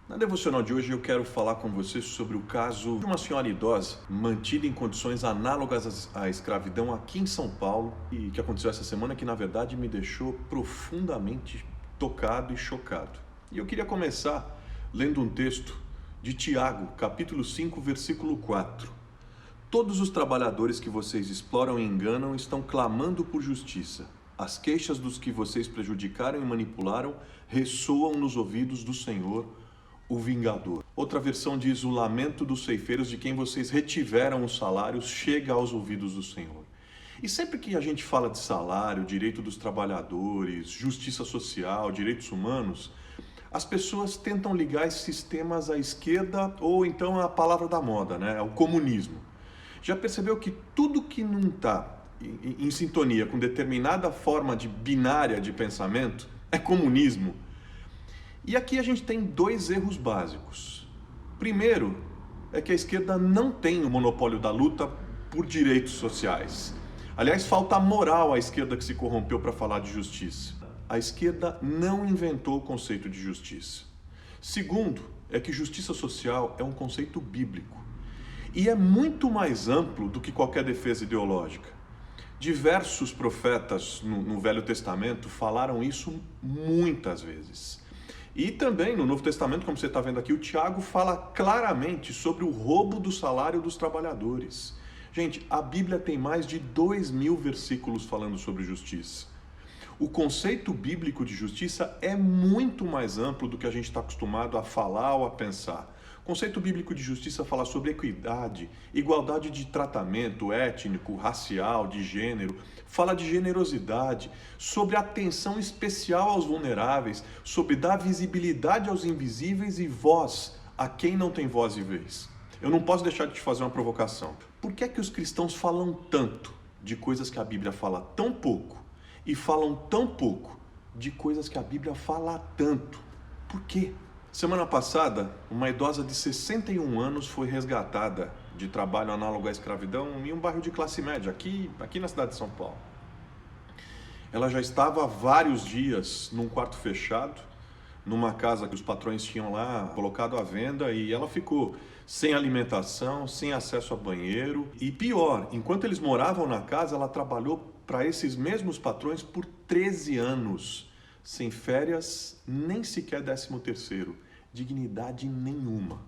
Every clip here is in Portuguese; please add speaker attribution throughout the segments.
Speaker 1: Na devocional de hoje eu quero falar com você sobre o caso de uma senhora idosa mantida em condições análogas à escravidão aqui em São Paulo e que aconteceu essa semana, que na verdade me deixou profundamente tocado e chocado. E eu queria começar lendo um texto de Tiago, capítulo 5, versículo 4. Todos os trabalhadores que vocês exploram e enganam estão clamando por justiça. As queixas dos que vocês prejudicaram e manipularam ressoam nos ouvidos do Senhor, o vingador. Outra versão diz: o lamento dos ceifeiros de quem vocês retiveram os salários chega aos ouvidos do Senhor. E sempre que a gente fala de salário, direito dos trabalhadores, justiça social, direitos humanos, as pessoas tentam ligar esses temas à esquerda ou então à palavra da moda, né? O comunismo. Já percebeu que tudo que não está em sintonia com determinada forma de binária de pensamento é comunismo? E aqui a gente tem dois erros básicos. Primeiro, é que a esquerda não tem o monopólio da luta por direitos sociais. Aliás, falta moral à esquerda que se corrompeu para falar de justiça. A esquerda não inventou o conceito de justiça. Segundo, é que justiça social é um conceito bíblico. E é muito mais amplo do que qualquer defesa ideológica. Diversos profetas no Velho Testamento falaram isso muitas vezes. E também no Novo Testamento, como você está vendo aqui, o Tiago fala claramente sobre o roubo do salário dos trabalhadores. Gente, a Bíblia tem mais de 2.000 versículos falando sobre justiça. O conceito bíblico de justiça é muito mais amplo do que a gente está acostumado a falar ou a pensar. O conceito bíblico de justiça fala sobre equidade, igualdade de tratamento étnico, racial, de gênero, fala de generosidade, sobre atenção especial aos vulneráveis, sobre dar visibilidade aos invisíveis e voz a quem não tem voz e vez. Eu não posso deixar de te fazer uma provocação. Por que é que os cristãos falam tanto de coisas que a Bíblia fala tão pouco e falam tão pouco de coisas que a Bíblia fala tanto? Por quê? Semana passada, uma idosa de 61 anos foi resgatada de trabalho análogo à escravidão em um bairro de classe média, aqui na cidade de São Paulo. Ela já estava há vários dias num quarto fechado, numa casa que os patrões tinham lá colocado à venda, e ela ficou sem alimentação, sem acesso a banheiro. E pior, enquanto eles moravam na casa, ela trabalhou para esses mesmos patrões por 13 anos. Sem férias, nem sequer 13º, dignidade nenhuma.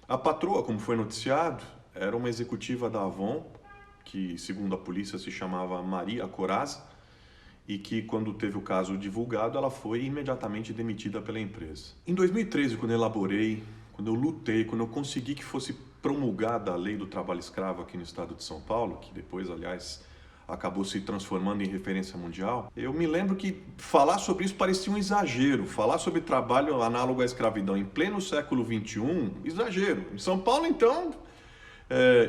Speaker 1: A patroa, como foi noticiado, era uma executiva da Avon, que segundo a polícia se chamava Maria Corazza, e que quando teve o caso divulgado, ela foi imediatamente demitida pela empresa. Em 2013, quando eu elaborei, quando eu lutei, quando eu consegui que fosse promulgada a lei do trabalho escravo aqui no estado de São Paulo, que depois, aliás, acabou se transformando em referência mundial, eu me lembro que falar sobre isso parecia um exagero. Falar sobre trabalho análogo à escravidão em pleno século XXI, exagero. Em São Paulo, então,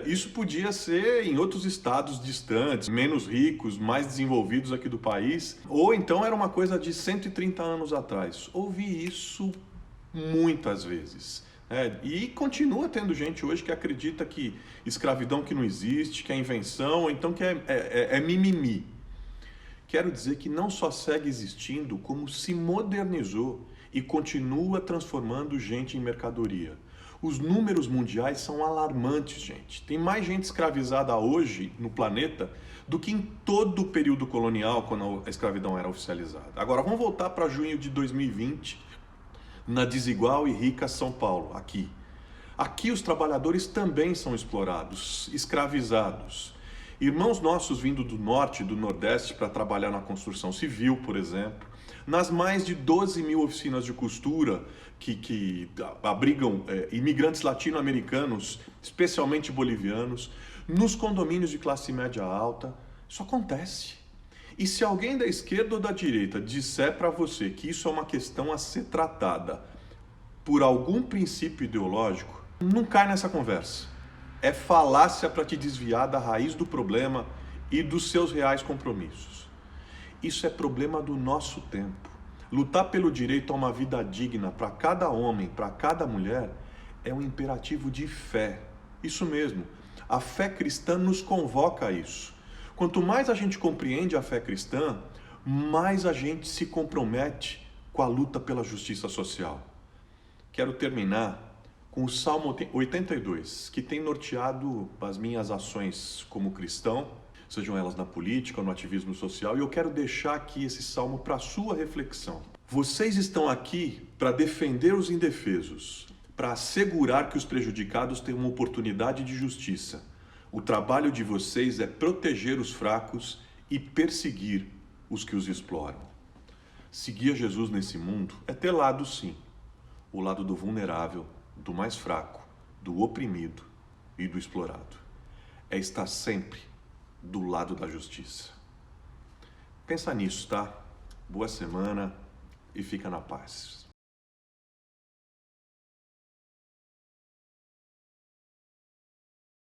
Speaker 1: isso podia ser em outros estados distantes, menos ricos, mais desenvolvidos aqui do país, ou então era uma coisa de 130 anos atrás. Ouvi isso muitas vezes. E continua tendo gente hoje que acredita que escravidão que não existe, que é invenção, ou então que é mimimi. Quero dizer que não só segue existindo, como se modernizou e continua transformando gente em mercadoria. Os números mundiais são alarmantes, gente. Tem mais gente escravizada hoje no planeta do que em todo o período colonial, quando a escravidão era oficializada. Agora, vamos voltar para junho de 2020, na desigual e rica São Paulo, aqui. Aqui os trabalhadores também são explorados, escravizados. Irmãos nossos vindo do norte e do nordeste para trabalhar na construção civil, por exemplo, nas mais de 12.000 oficinas de costura que abrigam imigrantes latino-americanos, especialmente bolivianos, nos condomínios de classe média alta. Isso acontece. E se alguém da esquerda ou da direita disser para você que isso é uma questão a ser tratada por algum princípio ideológico, não cai nessa conversa. É falácia para te desviar da raiz do problema e dos seus reais compromissos. Isso é problema do nosso tempo. Lutar pelo direito a uma vida digna para cada homem, para cada mulher, é um imperativo de fé. Isso mesmo, a fé cristã nos convoca a isso. Quanto mais a gente compreende a fé cristã, mais a gente se compromete com a luta pela justiça social. quero terminar com o Salmo 82, que tem norteado as minhas ações como cristão, sejam elas na política ou no ativismo social, e eu quero deixar aqui esse salmo para a sua reflexão. Vocês estão aqui para defender os indefesos, para assegurar que os prejudicados têm uma oportunidade de justiça. O trabalho de vocês é proteger os fracos e perseguir os que os exploram. Seguir a Jesus nesse mundo é ter lado, sim. O lado do vulnerável, do mais fraco, do oprimido e do explorado. É estar sempre do lado da justiça. Pensa nisso, tá? Boa semana e fica na paz.